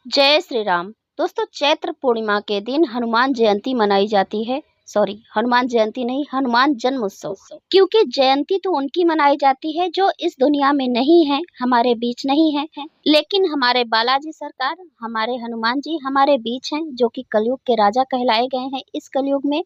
जय श्री राम। दोस्तों, चैत्र पूर्णिमा के दिन हनुमान जयंती मनाई जाती है। हनुमान जयंती नहीं, हनुमान जन्म उत्सव। क्योंकि जयंती तो उनकी मनाई जाती है जो इस दुनिया में नहीं है, हमारे बीच नहीं है। लेकिन हमारे बालाजी सरकार, हमारे हनुमान जी हमारे बीच हैं, जो कि कलयुग के राजा कहलाए गए हैं इस कलयुग में।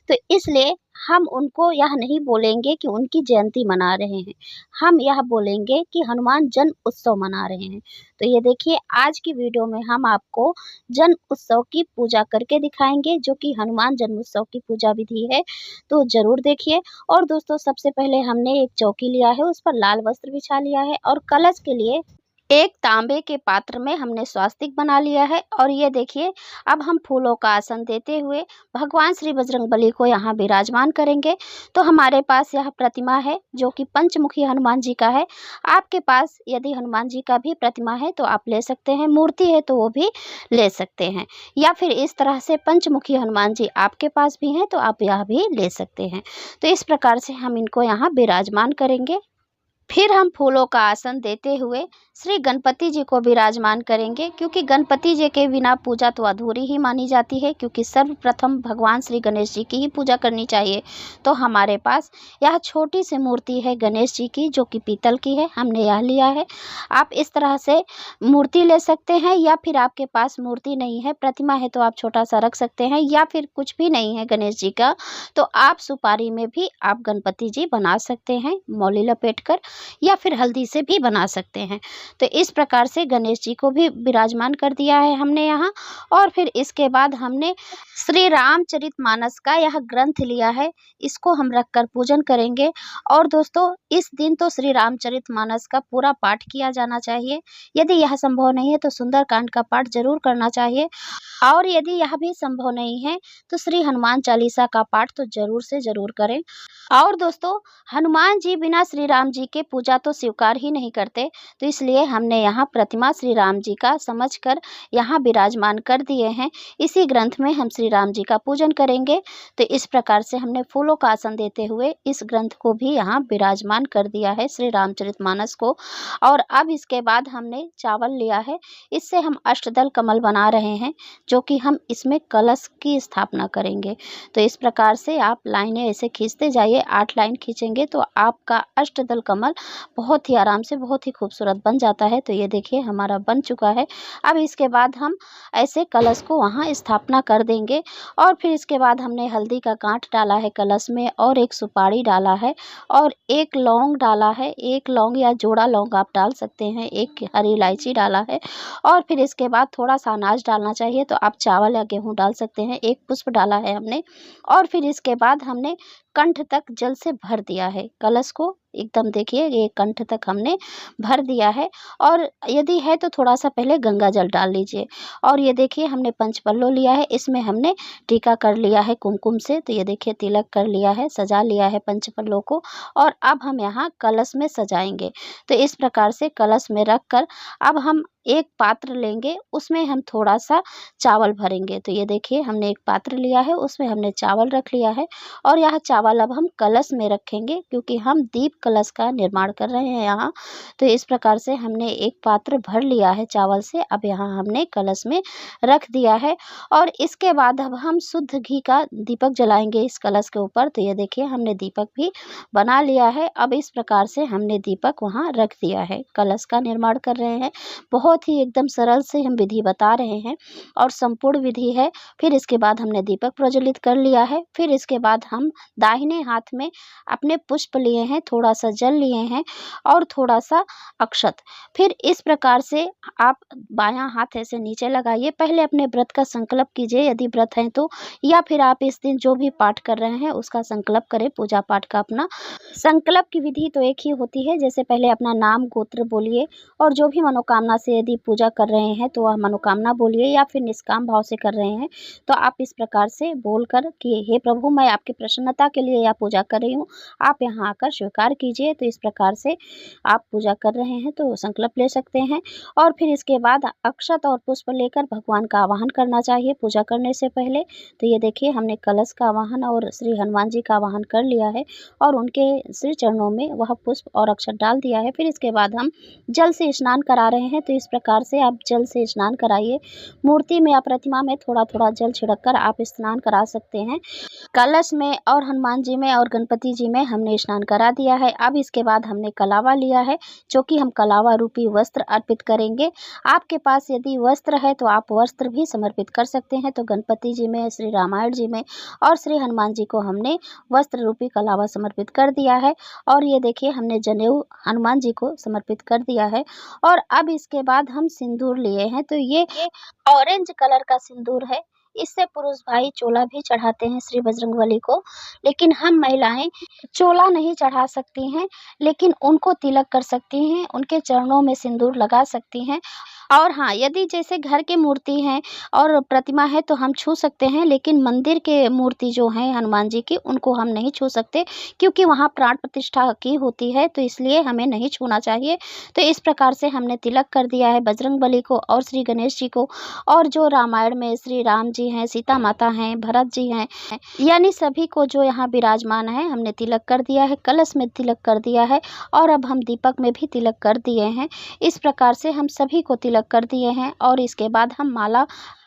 तो इसलिए हम उनको यह नहीं बोलेंगे कि उनकी जयंती मना रहे हैं, हम यह बोलेंगे कि हनुमान जन्म उत्सव मना रहे हैं। तो ये देखिए, आज की वीडियो में हम आपको जन्म उत्सव की पूजा करके दिखाएंगे, जो कि हनुमान जन्म उत्सव की पूजा विधि है। तो जरूर देखिए। और दोस्तों, सबसे पहले हमने एक चौकी लिया है, उस पर लाल वस्त्र बिछा लिया है और कलश के लिए एक तांबे के पात्र में हमने स्वास्तिक बना लिया है। और ये देखिए, अब हम फूलों का आसन देते हुए भगवान श्री बजरंगबली को यहाँ विराजमान करेंगे। तो हमारे पास यह प्रतिमा है जो कि पंचमुखी हनुमान जी का है। आपके पास यदि हनुमान जी का भी प्रतिमा है तो आप ले सकते हैं, मूर्ति है तो वो भी ले सकते हैं, या फिर इस तरह से पंचमुखी हनुमान जी आपके पास भी हैं तो आप यह भी ले सकते हैं। तो इस प्रकार से हम इनको यहाँ विराजमान करेंगे। फिर हम फूलों का आसन देते हुए श्री गणपति जी को विराजमान करेंगे, क्योंकि गणपति जी के बिना पूजा तो अधूरी ही मानी जाती है, क्योंकि सर्वप्रथम भगवान श्री गणेश जी की ही पूजा करनी चाहिए। तो हमारे पास यह छोटी सी मूर्ति है गणेश जी की, जो कि पीतल की है, हमने यह लिया है। आप इस तरह से मूर्ति ले सकते हैं, या फिर आपके पास मूर्ति नहीं है, प्रतिमा है, तो आप छोटा सा रख सकते हैं, या फिर कुछ भी नहीं है गणेश जी का तो आप सुपारी में भी आप गणपति जी बना सकते हैं, मौली लपेट कर, या फिर हल्दी से भी बना सकते हैं। तो इस प्रकार से गणेश जी को भी विराजमान कर दिया है हमने यहाँ। और फिर इसके बाद हमने श्री रामचरितमानस का यह ग्रंथ लिया है, इसको हम रखकर पूजन करेंगे। और दोस्तों, इस दिन तो श्री रामचरितमानस का पूरा पाठ किया जाना चाहिए। यदि यह संभव नहीं है तो सुंदरकांड का पाठ जरूर करना चाहिए, और यदि यह भी संभव नहीं है तो श्री हनुमान चालीसा का पाठ तो जरूर से जरूर करें। और दोस्तों, हनुमान जी बिना श्री राम जी के पूजा तो स्वीकार ही नहीं करते, तो इसलिए हमने यहाँ प्रतिमा श्री राम जी का समझकर यहाँ विराजमान कर दिए हैं। इसी ग्रंथ में हम श्री राम जी का पूजन करेंगे। तो इस प्रकार से हमने फूलों का आसन देते हुए इस ग्रंथ को भी यहाँ विराजमान कर दिया है, श्री रामचरितमानस को। और अब इसके बाद हमने चावल लिया है, इससे हम अष्टदल कमल बना रहे हैं, जो कि हम इसमें कलश की स्थापना करेंगे। तो इस प्रकार से आप लाइनें ऐसे खींचते जाइए, 8 लाइन खींचेंगे तो आपका अष्टदल कमल बहुत ही आराम से बहुत ही खूबसूरत बन जाता है। तो ये देखिए, हमारा बन चुका है। अब इसके बाद हम ऐसे कलश को वहाँ स्थापना कर देंगे। और फिर इसके बाद हमने हल्दी का गांठ डाला है कलश में, और एक सुपारी डाला है, और एक लौंग डाला है, एक लौंग या जोड़ा लौंग आप डाल सकते हैं, एक हरी इलायची डाला है। और फिर इसके बाद थोड़ा सा अनाज डालना चाहिए, तो आप चावल या गेहूँ डाल सकते हैं, एक पुष्प डाला है हमने। और फिर इसके बाद हमने कंठ तक जल से भर दिया है कलश को, एकदम देखिए ये कंठ तक हमने भर दिया है। और यदि है तो थोड़ा सा पहले गंगा जल डाल लीजिए। और ये देखिए, हमने पंचपल्लो लिया है, इसमें हमने टीका कर लिया है कुमकुम से। तो ये देखिए, तिलक कर लिया है, सजा लिया है पंचपल्लो को। और अब हम यहाँ कलश में सजाएंगे। तो इस प्रकार से कलश में रख कर अब हम एक पात्र लेंगे, उसमें हम थोड़ा सा चावल भरेंगे। तो ये देखिए, हमने एक पात्र लिया है, उसमें हमने चावल रख लिया है, और यह चावल अब हम कलश में रखेंगे, क्योंकि हम दीप कलश का निर्माण कर रहे हैं यहाँ। तो इस प्रकार से हमने एक पात्र भर लिया है चावल से, अब यहाँ हमने कलश में रख दिया है। और इसके बाद अब हम शुद्ध घी का दीपक जलाएंगे इस कलश के ऊपर। तो ये देखिए, हमने दीपक भी बना लिया है। अब इस प्रकार से हमने दीपक वहाँ रख दिया है, कलश का निर्माण कर रहे हैं। बहुत ही एकदम सरल से हम विधि बता रहे हैं, और संपूर्ण विधि है। फिर इसके बाद हमने दीपक प्रज्वलित कर लिया है। फिर इसके बाद हम दाहिने हाथ में अपने पुष्प लिए हैं, थोड़ा सा जल लिए हैं, और थोड़ा सा अक्षत। फिर इस प्रकार से आप बायां हाथ ऐसे नीचे लगाइए, पहले अपने व्रत का संकल्प कीजिए यदि व्रत है तो, या फिर आप इस दिन जो भी पाठ कर रहे हैं उसका संकल्प करें, पूजा पाठ का। अपना संकल्प की विधि तो एक ही होती है, जैसे पहले अपना नाम गोत्र बोलिए, और जो भी मनोकामना से यदि पूजा कर रहे हैं तो वह मनोकामना बोलिए, या फिर निष्काम भाव से कर रहे हैं तो आप इस प्रकार से बोलकर कि हे प्रभु, मैं आपकी प्रसन्नता के लिए यह पूजा कर रही हूँ, आप यहाँ आकर स्वीकार कीजिए। तो इस प्रकार से आप पूजा कर रहे हैं तो संकल्प ले सकते हैं। और फिर इसके बाद अक्षत और पुष्प लेकर भगवान का आवाहन करना चाहिए पूजा करने से पहले। तो ये देखिए हमने कलश का आवाहन और श्री हनुमान जी का आवाहन कर लिया है और उनके श्री चरणों में वह पुष्प और अक्षत डाल दिया है। फिर इसके बाद हम जल से स्नान करा रहे हैं। तो इस प्रकार से आप जल से स्नान कराइए। मूर्ति में या प्रतिमा में थोड़ा थोड़ा जल छिड़क कर आप स्नान करा सकते हैं। कलश में और हनुमान जी में और गणपति जी में हमने स्नान करा दिया है। अब इसके बाद हमने कलावा लिया है, जो कि हम कलावा रूपी वस्त्र अर्पित करेंगे। आपके पास यदि वस्त्र है तो आप वस्त्र भी समर्पित कर सकते हैं। तो गणपति जी में, श्री रामायण जी में और श्री हनुमान जी को हमने वस्त्र रूपी कलावा समर्पित कर दिया है। और ये देखिए हमने जनेऊ हनुमान जी को समर्पित कर दिया है। और अब इसके बाद हम सिंदूर लिए हैं। तो ये ऑरेंज कलर का सिंदूर है। इससे पुरुष भाई चोला भी चढ़ाते हैं श्री बजरंगबली को, लेकिन हम महिलाएं चोला नहीं चढ़ा सकती हैं, लेकिन उनको तिलक कर सकती हैं, उनके चरणों में सिंदूर लगा सकती हैं। और हाँ, यदि जैसे घर की मूर्ति है और प्रतिमा है तो हम छू सकते हैं, लेकिन मंदिर के मूर्ति जो हैं हनुमान जी की उनको हम नहीं छू सकते, क्योंकि वहाँ प्राण प्रतिष्ठा की होती है, तो इसलिए हमें नहीं छूना चाहिए। तो इस प्रकार से हमने तिलक कर दिया है बजरंगबली को और श्री गणेश जी को, और जो रामायण में श्री राम जी हैं, सीता माता हैं, भरत जी हैं, यानी सभी को जो यहाँ विराजमान है हमने तिलक कर दिया है। कलश में तिलक कर दिया है और अब हम दीपक में भी तिलक कर दिए हैं। इस प्रकार से हम सभी को तिलक कर दिए हैं। और इसके बाद हम माला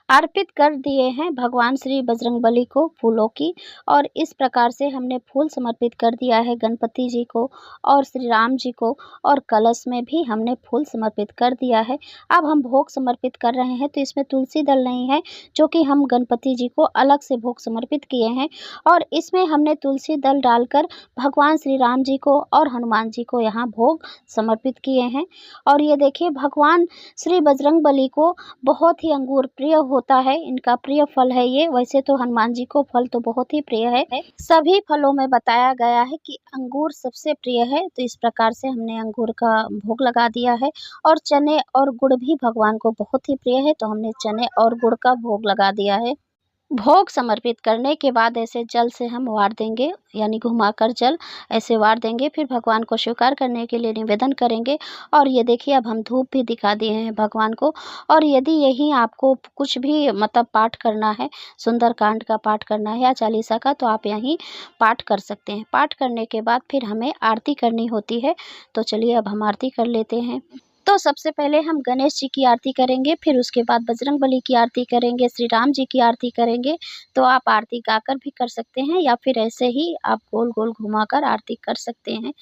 अर्पित कर दिए हैं भगवान श्री बजरंगबली को फूलों की। और इस प्रकार से हमने फूल समर्पित कर दिया है गणपति जी को और श्री राम जी को, और कलश में भी हमने फूल समर्पित कर दिया है। अब हम भोग समर्पित कर रहे हैं। तो इसमें तुलसी दल नहीं है, जो कि हम गणपति जी को अलग से भोग समर्पित किए हैं, और इसमें हमने तुलसी दल डालकर भगवान श्री राम जी को और हनुमान जी को यहाँ भोग समर्पित किए हैं। और ये देखिए भगवान श्री बजरंगबली को बहुत ही अंगूर प्रिय होता है, इनका प्रिय फल है ये। वैसे तो हनुमान जी को फल तो बहुत ही प्रिय है। सभी फलों में बताया गया है कि अंगूर सबसे प्रिय है। तो इस प्रकार से हमने अंगूर का भोग लगा दिया है। और चने और गुड़ भी भगवान को बहुत ही प्रिय है, तो हमने चने और गुड़ का भोग लगा दिया है। भोग समर्पित करने के बाद ऐसे जल से हम वार देंगे, यानी घुमाकर जल ऐसे वार देंगे। फिर भगवान को स्वीकार करने के लिए निवेदन करेंगे। और ये देखिए अब हम धूप भी दिखा दिए हैं भगवान को। और यदि यही आपको कुछ भी मतलब पाठ करना है, सुंदरकांड का पाठ करना है या चालीसा का, तो आप यहीं पाठ कर सकते हैं। पाठ करने के बाद फिर हमें आरती करनी होती है। तो चलिए अब हम आरती कर लेते हैं। तो सबसे पहले हम गणेश जी की आरती करेंगे, फिर उसके बाद बजरंगबली की आरती करेंगे, श्री राम जी की आरती करेंगे। तो आप आरती गाकर भी कर सकते हैं या फिर ऐसे ही आप गोल गोल घुमाकर आरती कर सकते हैं।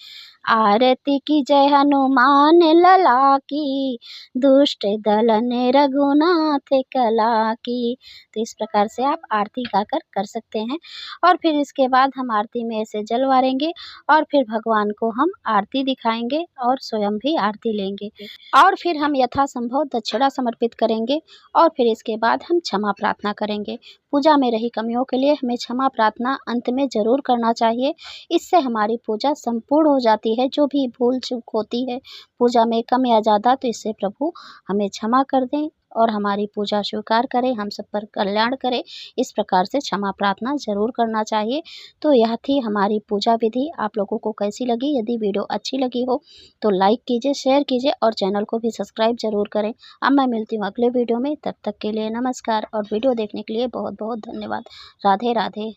आरती की जय हनुमान लला की, दुष्ट दलन रघुनाथ कला की। तो इस प्रकार से आप आरती गाकर कर सकते हैं। और फिर इसके बाद हम आरती में ऐसे जल वारेंगे और फिर भगवान को हम आरती दिखाएंगे और स्वयं भी आरती लेंगे। और फिर हम यथासंभव दक्षिणा समर्पित करेंगे। और फिर इसके बाद हम क्षमा प्रार्थना करेंगे। पूजा में रही कमियों के लिए हमें क्षमा प्रार्थना अंत में ज़रूर करना चाहिए। इससे हमारी पूजा संपूर्ण हो जाती है। जो भी भूल चूक होती है पूजा में कम या ज़्यादा, तो इससे प्रभु हमें क्षमा कर दें और हमारी पूजा स्वीकार करें, हम सब पर कल्याण करें। इस प्रकार से क्षमा प्रार्थना ज़रूर करना चाहिए। तो यह थी हमारी पूजा विधि। आप लोगों को कैसी लगी? यदि वीडियो अच्छी लगी हो तो लाइक कीजिए, शेयर कीजिए और चैनल को भी सब्सक्राइब ज़रूर करें। अब मैं मिलती हूँ अगले वीडियो में, तब तक के लिए नमस्कार और वीडियो देखने के लिए बहुत बहुत धन्यवाद। राधे राधे।